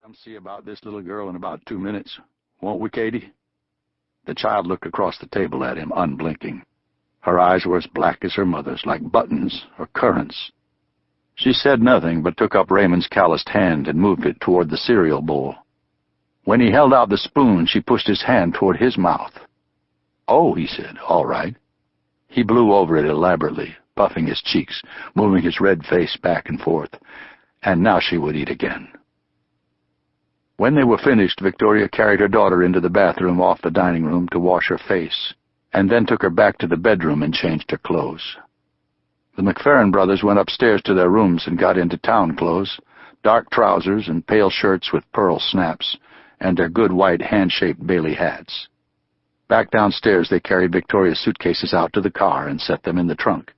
Come see about this little girl in about 2 minutes, won't we, Katie?" The child looked across the table at him, unblinking. Her eyes were as black as her mother's, like buttons or currants. She said nothing, but took up Raymond's calloused hand and moved it toward the cereal bowl. When he held out the spoon, she pushed his hand toward his mouth. "Oh," he said, "all right." He blew over it elaborately, puffing his cheeks, moving his red face back and forth, and now she would eat again. When they were finished, Victoria carried her daughter into the bathroom off the dining room to wash her face, and then took her back to the bedroom and changed her clothes. The McPheron brothers went upstairs to their rooms and got into town clothes, dark trousers and pale shirts with pearl snaps, and their good white hand-shaped Bailey hats. Back downstairs they carried Victoria's suitcases out to the car and set them in the trunk.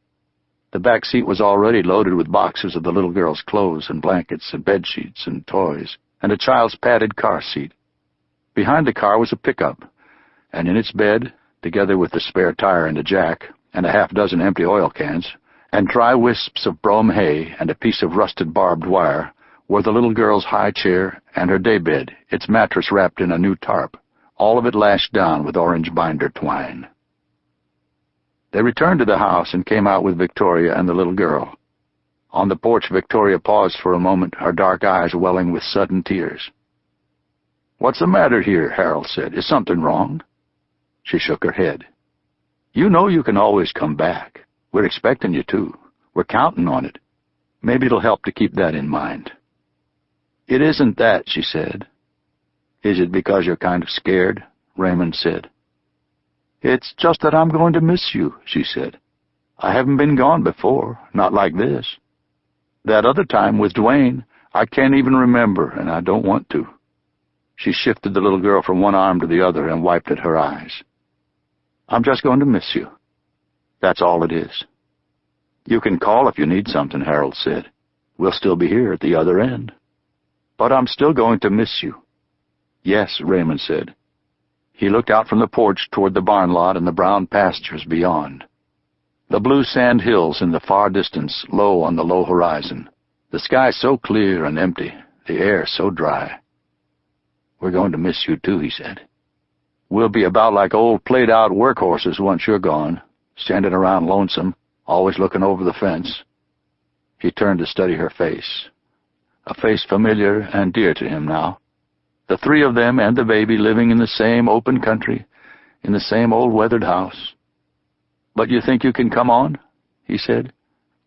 The back seat was already loaded with boxes of the little girl's clothes and blankets and bedsheets and toys, and a child's padded car seat. Behind the car was a pickup, and in its bed, together with the spare tire and a jack, and a half-dozen empty oil cans, and dry wisps of brome hay and a piece of rusted barbed wire, were the little girl's high chair and her daybed, its mattress wrapped in a new tarp, all of it lashed down with orange binder twine. They returned to the house and came out with Victoria and the little girl. On the porch, Victoria paused for a moment, her dark eyes welling with sudden tears. "What's the matter here?" Harold said. "Is something wrong?" She shook her head. "You know you can always come back. We're expecting you to. We're counting on it. Maybe it'll help to keep that in mind." "It isn't that," she said. "Is it because you're kind of scared?" Raymond said. "It's just that I'm going to miss you," she said. "I haven't been gone before, not like this. That other time with Dwayne, I can't even remember, and I don't want to." She shifted the little girl from one arm to the other and wiped at her eyes. "I'm just going to miss you. That's all it is." "You can call if you need something," Harold said. "We'll still be here at the other end." "But I'm still going to miss you." "Yes," Raymond said. He looked out from the porch toward the barn lot and the brown pastures beyond. The blue sand hills in the far distance, low on the low horizon. The sky so clear and empty, the air so dry. "We're going to miss you too," he said. "We'll be about like old played-out workhorses once you're gone, standing around lonesome, always looking over the fence." He turned to study her face, a face familiar and dear to him now. The three of them and the baby living in the same open country, in the same old weathered house. "But you think you can come on?" he said.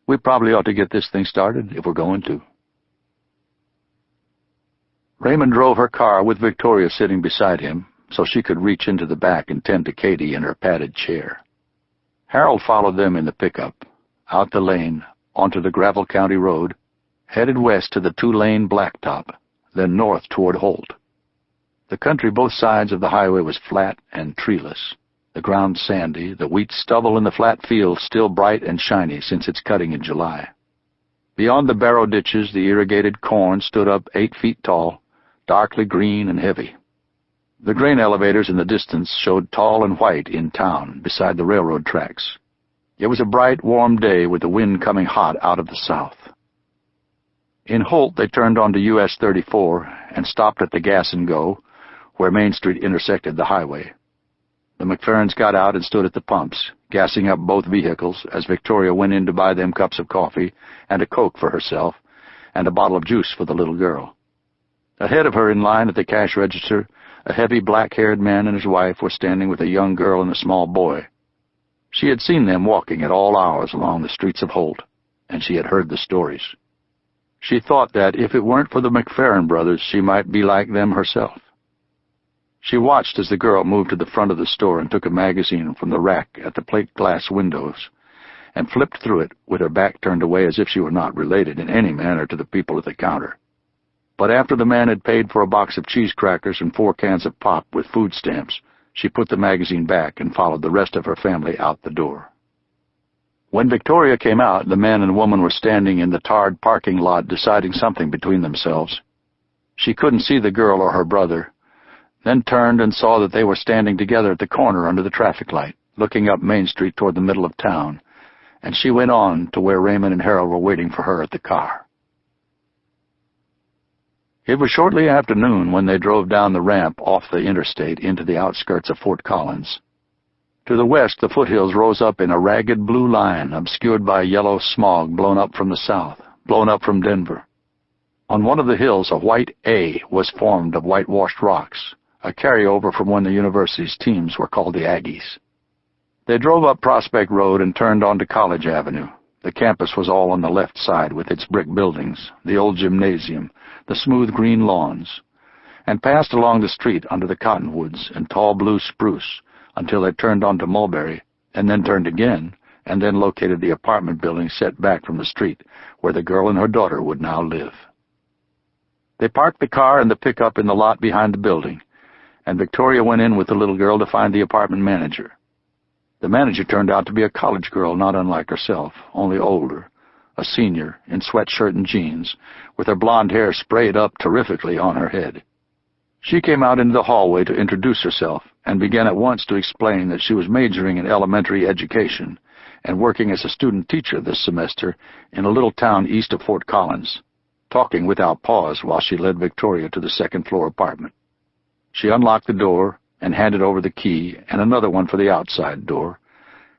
"We probably ought to get this thing started if we're going to." Raymond drove her car with Victoria sitting beside him, so she could reach into the back and tend to Katie in her padded chair. Harold followed them in the pickup, out the lane, onto the gravel county road, headed west to the 2-lane blacktop, then north toward Holt. The country both sides of the highway was flat and treeless, the ground sandy, the wheat stubble in the flat fields still bright and shiny since its cutting in July. Beyond the barrow ditches, the irrigated corn stood up 8 feet tall, darkly green and heavy. The grain elevators in the distance showed tall and white in town, beside the railroad tracks. It was a bright, warm day with the wind coming hot out of the south. In Holt, they turned onto US 34 and stopped at the Gas and Go, where Main Street intersected the highway. The McPherons got out and stood at the pumps, gassing up both vehicles as Victoria went in to buy them cups of coffee and a Coke for herself and a bottle of juice for the little girl. Ahead of her in line at the cash register, a heavy black-haired man and his wife were standing with a young girl and a small boy. She had seen them walking at all hours along the streets of Holt, and she had heard the stories. She thought that if it weren't for the McPheron brothers, she might be like them herself. She watched as the girl moved to the front of the store and took a magazine from the rack at the plate glass windows and flipped through it with her back turned away as if she were not related in any manner to the people at the counter. But after the man had paid for a box of cheese crackers and 4 cans of pop with food stamps, she put the magazine back and followed the rest of her family out the door. When Victoria came out, the man and woman were standing in the tarred parking lot deciding something between themselves. She couldn't see the girl or her brother, then turned and saw that they were standing together at the corner under the traffic light, looking up Main Street toward the middle of town, and she went on to where Raymond and Harold were waiting for her at the car. It was shortly after noon when they drove down the ramp off the interstate into the outskirts of Fort Collins. To the west, the foothills rose up in a ragged blue line, obscured by yellow smog blown up from the south, blown up from Denver. On one of the hills, a white A was formed of whitewashed rocks, a carryover from when the university's teams were called the Aggies. They drove up Prospect Road and turned onto College Avenue. The campus was all on the left side, with its brick buildings, the old gymnasium, the smooth green lawns, and passed along the street under the cottonwoods and tall blue spruce until they turned onto Mulberry, and then turned again, and then located the apartment building set back from the street, where the girl and her daughter would now live. They parked the car and the pickup in the lot behind the building, and Victoria went in with the little girl to find the apartment manager. The manager turned out to be a college girl not unlike herself, only older, a senior, in sweatshirt and jeans, with her blonde hair sprayed up terrifically on her head. She came out into the hallway to introduce herself, and began at once to explain that she was majoring in elementary education and working as a student teacher this semester in a little town east of Fort Collins, talking without pause while she led Victoria to the second-floor apartment. She unlocked the door and handed over the key and another one for the outside door,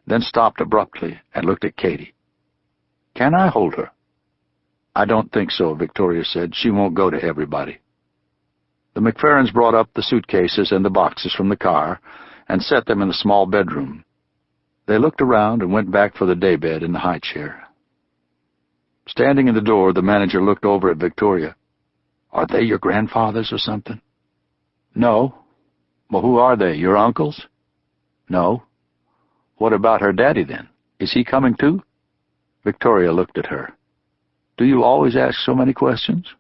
then stopped abruptly and looked at Katie. "Can I hold her?" "I don't think so," Victoria said. "She won't go to everybody." The McPherons brought up the suitcases and the boxes from the car and set them in the small bedroom. They looked around and went back for the daybed in the high chair. Standing in the door, the manager looked over at Victoria. "Are they your grandfathers or something?" "No." "Well, who are they? Your uncles?" "No." "What about her daddy, then? Is he coming too?" Victoria looked at her. "Do you always ask so many questions?"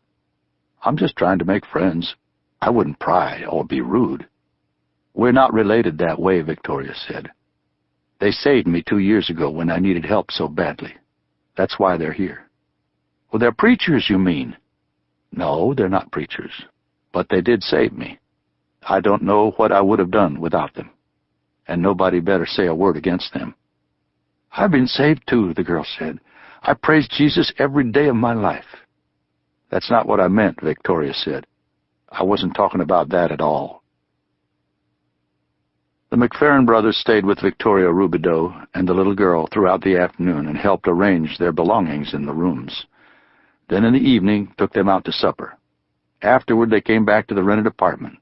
"I'm just trying to make friends. I wouldn't pry or be rude." "We're not related that way," Victoria said. "They saved me 2 years ago when I needed help so badly. That's why they're here." "Well, they're preachers, you mean?" "No, they're not preachers. But they did save me. I don't know what I would have done without them. And nobody better say a word against them." "I've been saved too," the girl said. "I praise Jesus every day of my life." "That's not what I meant," Victoria said. "I wasn't talking about that at all." The McPheron brothers stayed with Victoria Roubideaux and the little girl throughout the afternoon and helped arrange their belongings in the rooms. Then in the evening took them out to supper. Afterward they came back to the rented apartment.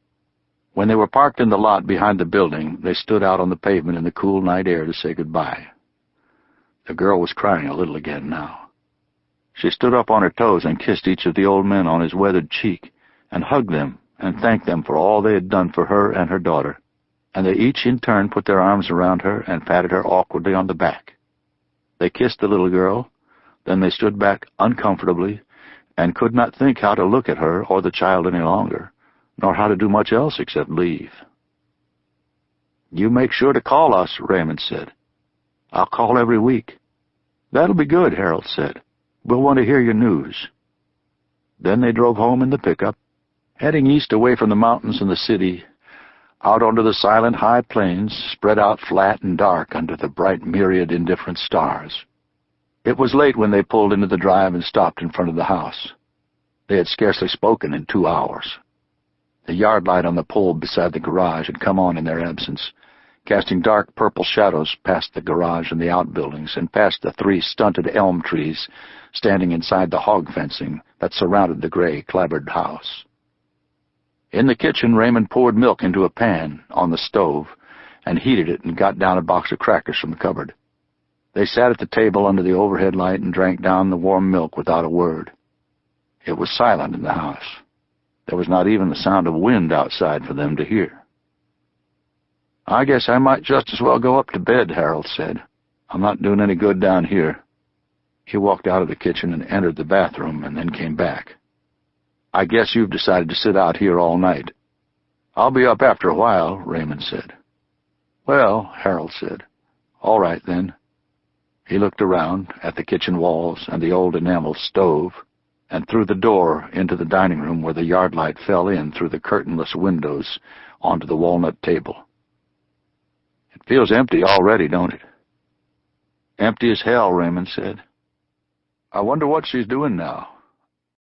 When they were parked in the lot behind the building, they stood out on the pavement in the cool night air to say goodbye. The girl was crying a little again now. She stood up on her toes and kissed each of the old men on his weathered cheek, and hugged them and thanked them for all they had done for her and her daughter, and they each in turn put their arms around her and patted her awkwardly on the back. They kissed the little girl, then they stood back uncomfortably and could not think how to look at her or the child any longer, nor how to do much else except leave. "You make sure to call us," Raymond said. "I'll call every week." "That'll be good," Harold said. "We'll want to hear your news." Then they drove home in the pickup, heading east away from the mountains and the city, out onto the silent high plains, spread out flat and dark under the bright myriad indifferent stars. It was late when they pulled into the drive and stopped in front of the house. They had scarcely spoken in 2 hours. The yard light on the pole beside the garage had come on in their absence, casting dark purple shadows past the garage and the outbuildings and past the 3 stunted elm trees standing inside the hog fencing that surrounded the gray, clapboard house. In the kitchen, Raymond poured milk into a pan on the stove and heated it and got down a box of crackers from the cupboard. They sat at the table under the overhead light and drank down the warm milk without a word. It was silent in the house. There was not even the sound of wind outside for them to hear. "I guess I might just as well go up to bed," Harold said. "I'm not doing any good down here." He walked out of the kitchen and entered the bathroom and then came back. "I guess you've decided to sit out here all night." "I'll be up after a while," Raymond said. "Well," Harold said, "all right then." He looked around at the kitchen walls and the old enamel stove, and through the door into the dining room where the yard light fell in through the curtainless windows onto the walnut table. "It feels empty already, don't it?" "Empty as hell," Raymond said. "I wonder what she's doing now."